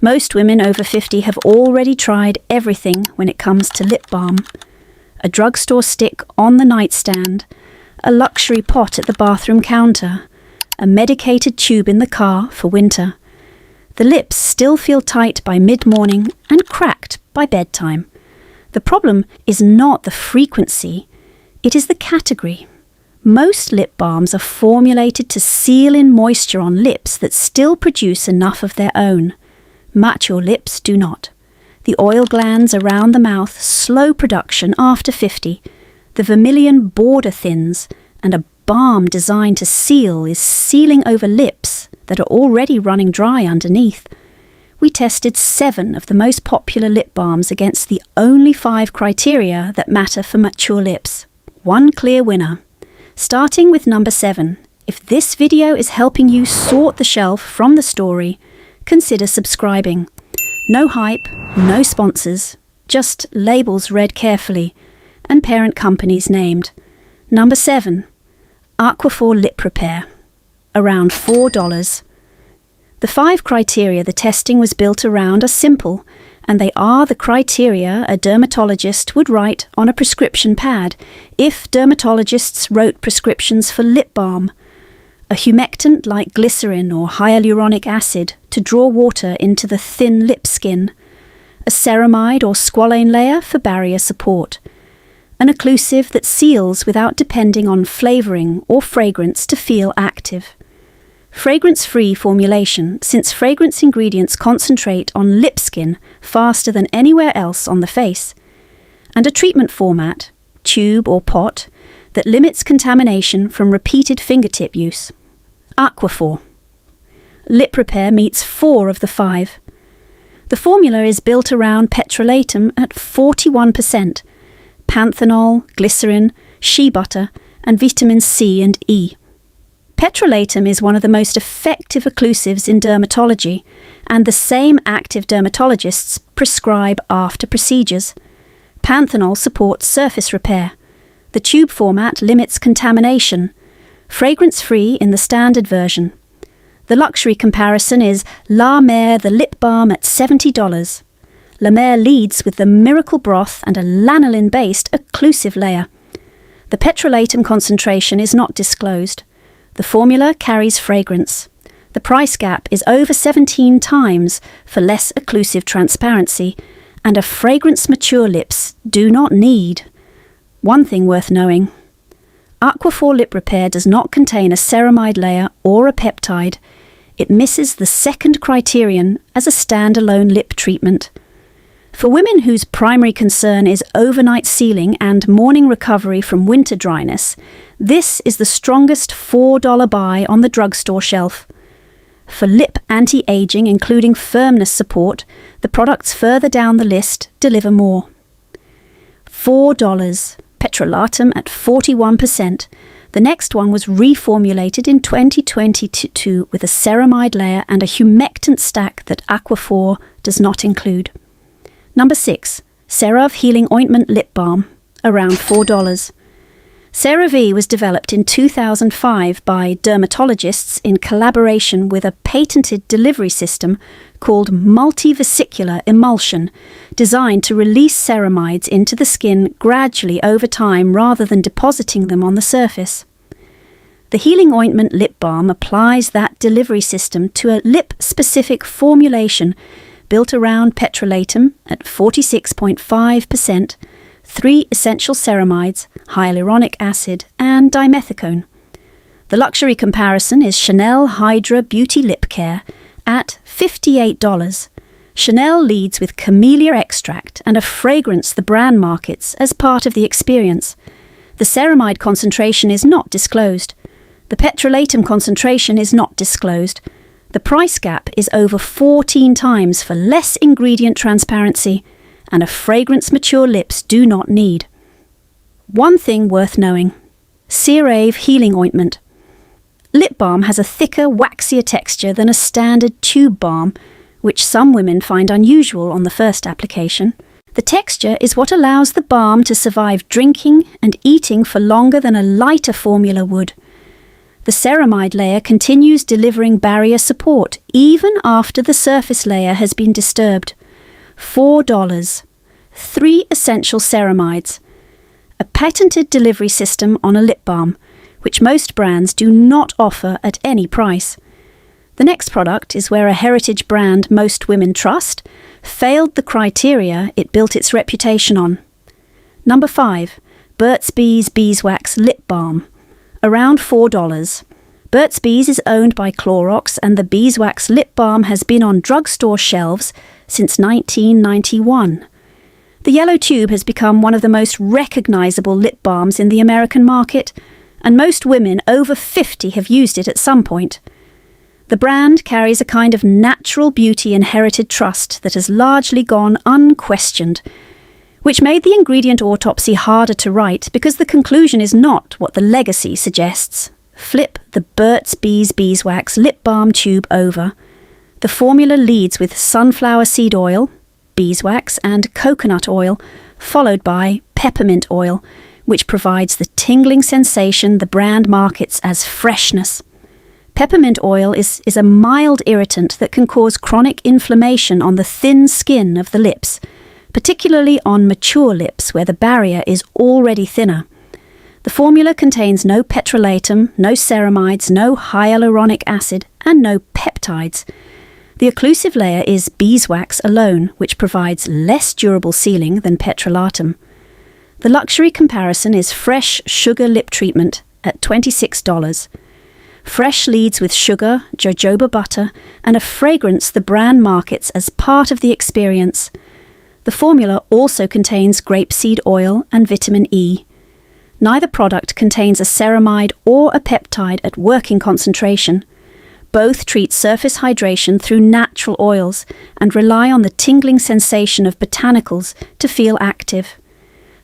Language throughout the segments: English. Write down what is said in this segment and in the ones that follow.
Most women over 50 have already tried everything when it comes to lip balm. A drugstore stick on the nightstand, a luxury pot at the bathroom counter, a medicated tube in the car for winter. The lips still feel tight by mid-morning and cracked by bedtime. The problem is not the frequency, it is the category. Most lip balms are formulated to seal in moisture on lips that still produce enough of their own. Mature lips do not. The oil glands around the mouth slow production after 50. The vermilion border thins, and a balm designed to seal is sealing over lips that are already running dry underneath. We tested 7 of the most popular lip balms against the only 5 criteria that matter for mature lips. One clear winner. Starting with number 7. If this video is helping you sort the shelf from the story, consider subscribing. No hype, no sponsors, just labels read carefully, and parent companies named. Number 7. Aquaphor Lip Repair. Around $4. The 5 criteria the testing was built around are simple, and they are the criteria a dermatologist would write on a prescription pad if dermatologists wrote prescriptions for lip balm. A humectant like glycerin or hyaluronic acid to draw water into the thin lip skin. A ceramide or squalane layer for barrier support. An occlusive that seals without depending on flavouring or fragrance to feel active. Fragrance-free formulation, since fragrance ingredients concentrate on lip skin faster than anywhere else on the face. And a treatment format, tube or pot, that limits contamination from repeated fingertip use. Aquaphor. Lip repair meets 4 of the 5. The formula is built around petrolatum at 41%, panthenol, glycerin, shea butter, and vitamin C and E. Petrolatum is one of the most effective occlusives in dermatology, and the same active dermatologists prescribe after procedures. Panthenol supports surface repair. The tube format limits contamination. Fragrance-free in the standard version. The luxury comparison is La Mer the lip balm at $70. La Mer leads with the miracle broth and a lanolin-based occlusive layer. The petrolatum concentration is not disclosed. The formula carries fragrance. The price gap is over 17 times for less occlusive transparency, and a fragrance mature lips do not need. One thing worth knowing. Aquaphor Lip Repair does not contain a ceramide layer or a peptide. It misses the second criterion as a standalone lip treatment. For women whose primary concern is overnight sealing and morning recovery from winter dryness, this is the strongest $4 buy on the drugstore shelf. For lip anti-aging, including firmness support, the products further down the list deliver more. $4. Petrolatum at 41%. The next one was reformulated in 2022 with a ceramide layer and a humectant stack that Aquaphor does not include. Number 6. CeraVe Healing Ointment Lip Balm. Around $4. CeraVe was developed in 2005 by dermatologists in collaboration with a patented delivery system called multivesicular emulsion, designed to release ceramides into the skin gradually over time rather than depositing them on the surface. The Healing Ointment Lip Balm applies that delivery system to a lip-specific formulation built around petrolatum at 46.5%, 3 essential ceramides, hyaluronic acid, and dimethicone. The luxury comparison is Chanel Hydra Beauty Lip Care at $58. Chanel leads with camellia extract and a fragrance the brand markets as part of the experience. The ceramide concentration is not disclosed. The petrolatum concentration is not disclosed. The price gap is over 14 times for less ingredient transparency, and a fragrance mature lips do not need. One thing worth knowing. CeraVe Healing Ointment. Lip balm has a thicker, waxier texture than a standard tube balm, which some women find unusual on the first application. The texture is what allows the balm to survive drinking and eating for longer than a lighter formula would. The ceramide layer continues delivering barrier support even after the surface layer has been disturbed. $4. 3 essential ceramides. A patented delivery system on a lip balm, which most brands do not offer at any price. The next product is where a heritage brand most women trust failed the criteria it built its reputation on. Number 5. Burt's Bees Beeswax Lip Balm. Around $4. Burt's Bees is owned by Clorox, and the beeswax lip balm has been on drugstore shelves since 1991. The yellow tube has become one of the most recognizable lip balms in the American market, and most women over 50 have used it at some point. The brand carries a kind of natural beauty inherited trust that has largely gone unquestioned, which made the ingredient autopsy harder to write because the conclusion is not what the legacy suggests. Flip the Burt's Bees Beeswax lip balm tube over. The formula leads with sunflower seed oil, beeswax and coconut oil, followed by peppermint oil, which provides the tingling sensation the brand markets as freshness. Peppermint oil is a mild irritant that can cause chronic inflammation on the thin skin of the lips, particularly on mature lips where the barrier is already thinner. The formula contains no petrolatum, no ceramides, no hyaluronic acid, and no peptides. The occlusive layer is beeswax alone, which provides less durable sealing than petrolatum. The luxury comparison is fresh sugar lip treatment at $26. Fresh leads with sugar, jojoba butter, and a fragrance the brand markets as part of the experience. The formula also contains grapeseed oil and vitamin E. Neither product contains a ceramide or a peptide at working concentration. Both treat surface hydration through natural oils and rely on the tingling sensation of botanicals to feel active.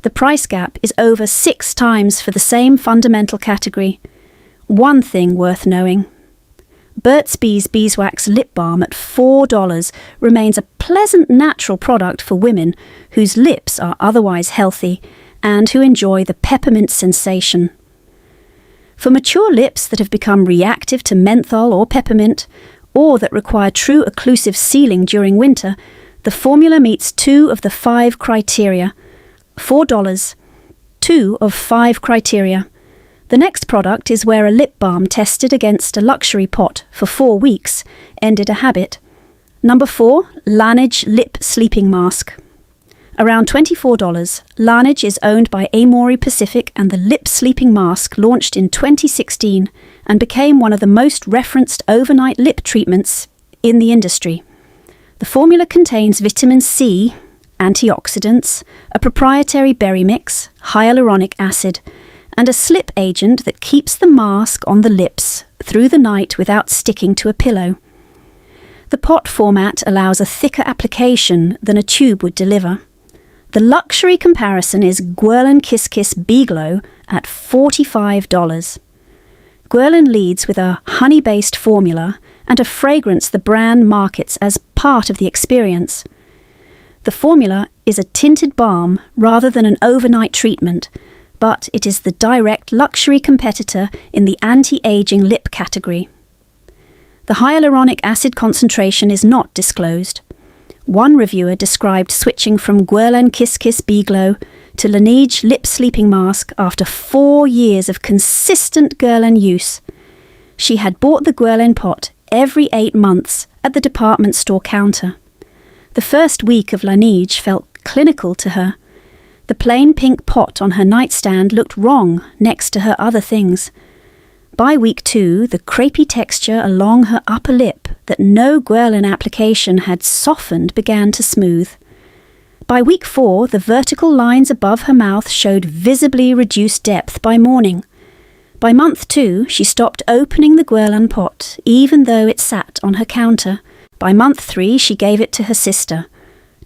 The price gap is over 6 times for the same fundamental category. One thing worth knowing. Burt's Bees Beeswax Lip Balm at $4 remains a pleasant natural product for women whose lips are otherwise healthy and who enjoy the peppermint sensation. For mature lips that have become reactive to menthol or peppermint, or that require true occlusive sealing during winter, the formula meets 2 of the 5 criteria. $4. 2 of 5 criteria. The next product is where a lip balm tested against a luxury pot for 4 weeks ended a habit. Number 4, Laneige Lip Sleeping Mask. Around $24, Laneige is owned by Amory Pacific, and the lip sleeping mask launched in 2016 and became one of the most referenced overnight lip treatments in the industry. The formula contains vitamin C, antioxidants, a proprietary berry mix, hyaluronic acid, and a slip agent that keeps the mask on the lips through the night without sticking to a pillow. The pot format allows a thicker application than a tube would deliver. The luxury comparison is Guerlain Kiss Kiss Bee-Glow at $45. Guerlain leads with a honey-based formula and a fragrance the brand markets as part of the experience. The formula is a tinted balm rather than an overnight treatment, but it is the direct luxury competitor in the anti-aging lip category. The hyaluronic acid concentration is not disclosed. One reviewer described switching from Guerlain Kiss Kiss Bee-Glow to Laneige Lip Sleeping Mask after 4 years of consistent Guerlain use. She had bought the Guerlain pot every 8 months at the department store counter. The first week of Laneige felt clinical to her. The plain pink pot on her nightstand looked wrong next to her other things. By week 2, the crepey texture along her upper lip that no Guerlain application had softened began to smooth. By week 4, the vertical lines above her mouth showed visibly reduced depth by morning. By month 2, she stopped opening the Guerlain pot, even though it sat on her counter. By month 3, she gave it to her sister.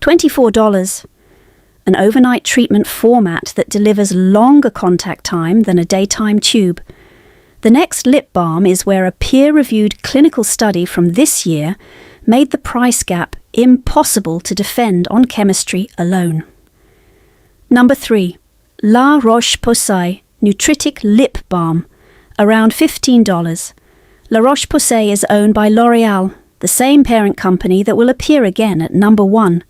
$24. An overnight treatment format that delivers longer contact time than a daytime tube. The next lip balm is where a peer-reviewed clinical study from this year made the price gap impossible to defend on chemistry alone. Number 3. La Roche-Posay Nutritic Lip Balm. around $15. La Roche-Posay is owned by L'Oréal, the same parent company that will appear again at number 1.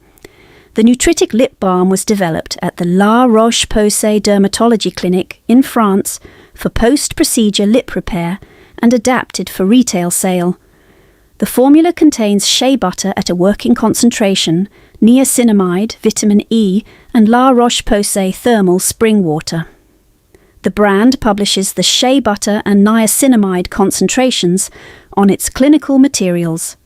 The Nutritic Lip Balm was developed at the La Roche-Posay Dermatology Clinic in France for post-procedure lip repair and adapted for retail sale. The formula contains shea butter at a working concentration, niacinamide, vitamin E, and La Roche-Posay thermal spring water. The brand publishes the shea butter and niacinamide concentrations on its clinical materials.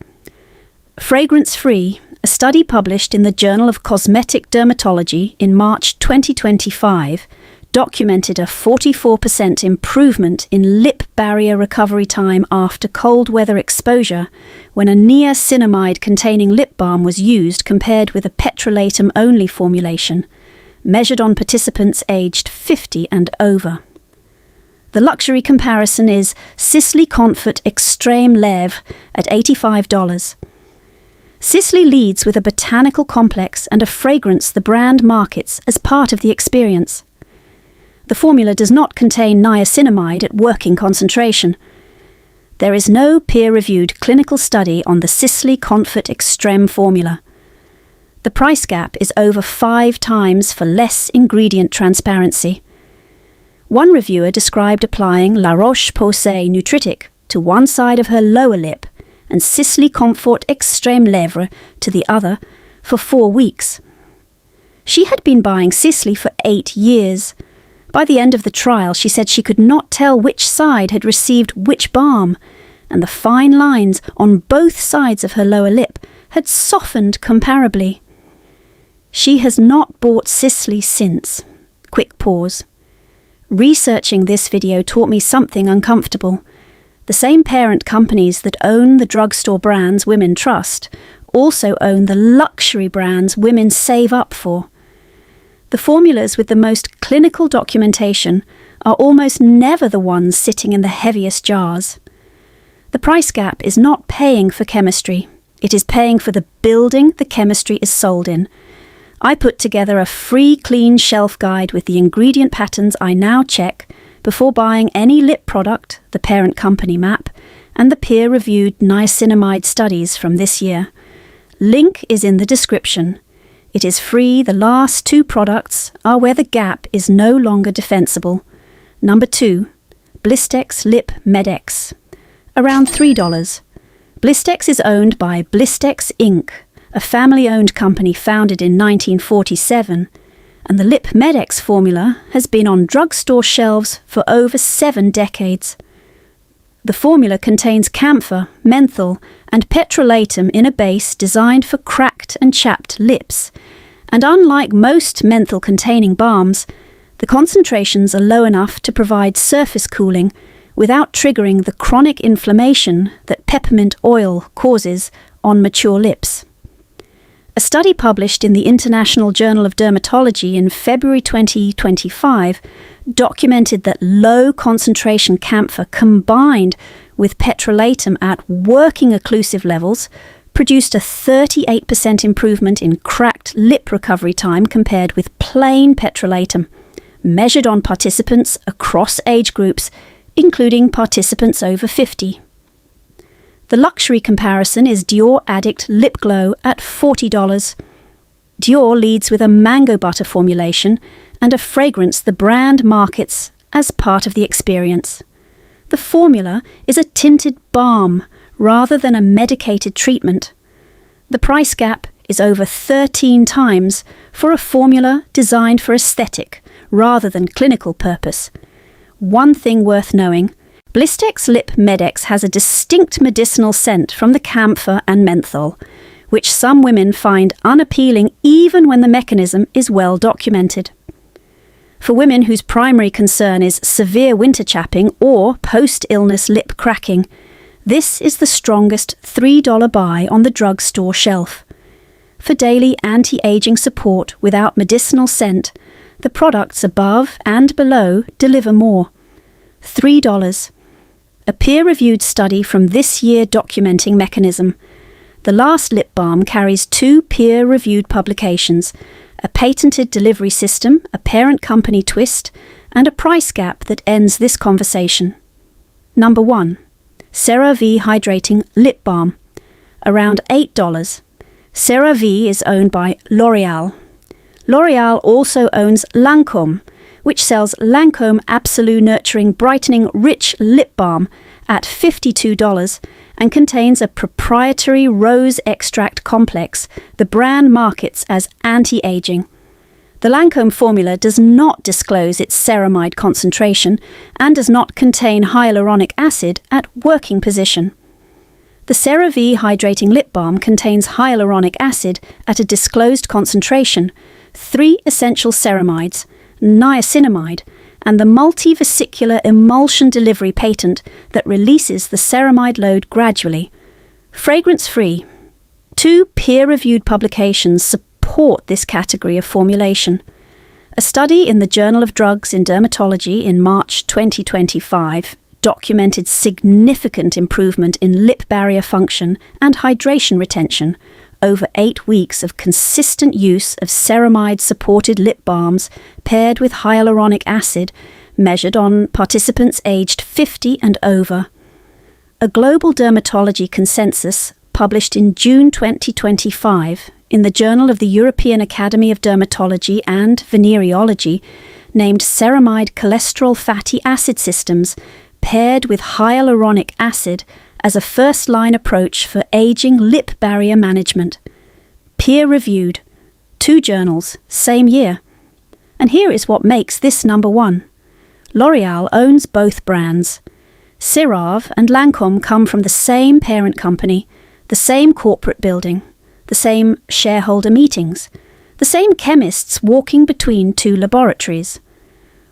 Fragrance-free, a study published in the Journal of Cosmetic Dermatology in March 2025 documented a 44% improvement in lip barrier recovery time after cold weather exposure when a niacinamide-containing lip balm was used compared with a petrolatum-only formulation, measured on participants aged 50 and over. The luxury comparison is Sisley Comfort Extreme Lèvres at $85. Sisley leads with a botanical complex and a fragrance the brand markets as part of the experience. The formula does not contain niacinamide at working concentration. There is no peer-reviewed clinical study on the Sisley Comfort Extreme formula. The price gap is over 5 times for less ingredient transparency. One reviewer described applying La Roche-Posay Nutritic to one side of her lower lip and Sisley Comfort Extreme Lèvres to the other for 4 weeks. She had been buying Sisley for 8 years. By the end of the trial, she said she could not tell which side had received which balm, and the fine lines on both sides of her lower lip had softened comparably. She has not bought Sisley since. Quick pause. Researching this video taught me something uncomfortable. The same parent companies that own the drugstore brands women trust also own the luxury brands women save up for. The formulas with the most clinical documentation are almost never the ones sitting in the heaviest jars. The price gap is not paying for chemistry. It is paying for the building the chemistry is sold in. I put together a free clean shelf guide with the ingredient patterns I now check before buying any lip product, the parent company map, and the peer-reviewed niacinamide studies from this year. Link is in the description. It is free. The last 2 products are where the gap is no longer defensible. Number 2, Blistex Lip Medex, around $3. Blistex is owned by Blistex Inc., a family-owned company founded in 1947, and the Lip Medex formula has been on drugstore shelves for over 7 decades. The formula contains camphor, menthol, and petrolatum in a base designed for cracked and chapped lips, and unlike most menthol-containing balms, the concentrations are low enough to provide surface cooling without triggering the chronic inflammation that peppermint oil causes on mature lips. A study published in the International Journal of Dermatology in February 2025 documented that low-concentration camphor combined with petrolatum at working occlusive levels produced a 38% improvement in cracked lip recovery time compared with plain petrolatum, measured on participants across age groups, including participants over 50. The luxury comparison is Dior Addict Lip Glow at $40. Dior leads with a mango butter formulation and a fragrance the brand markets as part of the experience. The formula is a tinted balm rather than a medicated treatment. The price gap is over 13 times for a formula designed for aesthetic rather than clinical purpose. One thing worth knowing, Blistex Lip Medex has a distinct medicinal scent from the camphor and menthol, which some women find unappealing even when the mechanism is well documented. For women whose primary concern is severe winter chapping or post-illness lip cracking, this is the strongest $3 buy on the drugstore shelf. For daily anti-aging support without medicinal scent, the products above and below deliver more. $3. A peer-reviewed study from this year documenting mechanism. The last lip balm carries 2 peer-reviewed publications, a patented delivery system, a parent company twist, and a price gap that ends this conversation. Number 1. CeraVe Hydrating Lip Balm, around $8. CeraVe is owned by L'Oréal. L'Oréal also owns Lancôme, which sells Lancôme Absolu Nurturing Brightening Rich Lip Balm at $52 and contains a proprietary rose extract complex the brand markets as anti-aging. The Lancôme formula does not disclose its ceramide concentration and does not contain hyaluronic acid at working position. The CeraVe Hydrating Lip Balm contains hyaluronic acid at a disclosed concentration, 3 essential ceramides, niacinamide, and the multivesicular emulsion delivery patent that releases the ceramide load gradually. Fragrance-free. 2 peer-reviewed publications support this category of formulation. A study in the Journal of Drugs in Dermatology in March 2025 documented significant improvement in lip barrier function and hydration retention over 8 weeks of consistent use of ceramide-supported lip balms paired with hyaluronic acid measured on participants aged 50 and over. A global dermatology consensus published in June 2025 in the Journal of the European Academy of Dermatology and Venereology named ceramide cholesterol fatty acid systems paired with hyaluronic acid as a first-line approach for aging lip barrier management. Peer-reviewed. 2 journals, same year. And here is what makes this number 1. L'Oréal owns both brands. CeraVe and Lancôme come from the same parent company, the same corporate building, the same shareholder meetings, the same chemists walking between 2 laboratories.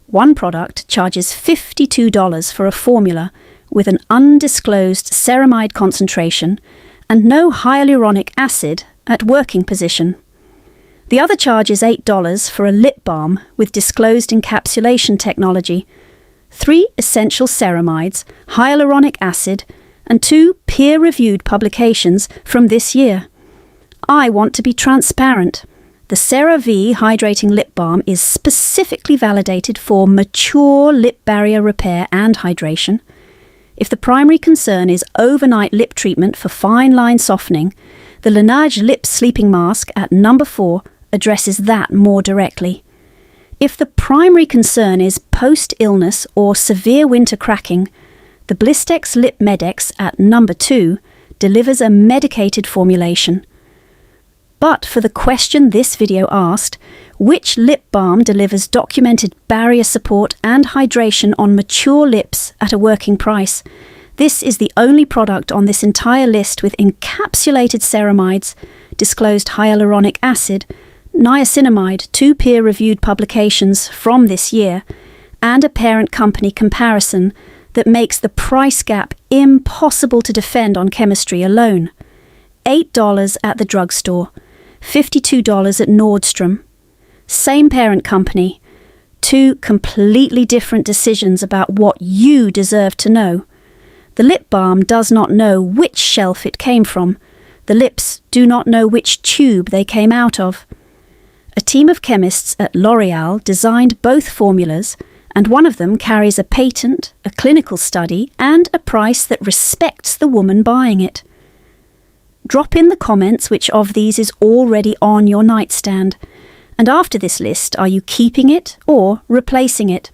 One product charges $52 for a formula with an undisclosed ceramide concentration and no hyaluronic acid at working position. The other charges $8 for a lip balm with disclosed encapsulation technology, 3 essential ceramides, hyaluronic acid, and 2 peer-reviewed publications from this year. I want to be transparent. The CeraVe Hydrating Lip Balm is specifically validated for mature lip barrier repair and hydration. If the primary concern is overnight lip treatment for fine line softening, the Laneige Lip Sleeping Mask at number 4 addresses that more directly. If the primary concern is post-illness or severe winter cracking, the Blistex Lip Medex at number 2 delivers a medicated formulation. But for the question this video asked, which lip balm delivers documented barrier support and hydration on mature lips at a working price? This is the only product on this entire list with encapsulated ceramides, disclosed hyaluronic acid, niacinamide, 2 peer-reviewed publications from this year, and a parent company comparison that makes the price gap impossible to defend on chemistry alone. $8 at the drugstore, $52 at Nordstrom. Same parent company. 2 completely different decisions about what you deserve to know. The lip balm does not know which shelf it came from. The lips do not know which tube they came out of. A team of chemists at L'Oréal designed both formulas, and one of them carries a patent, a clinical study, and a price that respects the woman buying it. Drop in the comments which of these is already on your nightstand. And after this list, are you keeping it or replacing it?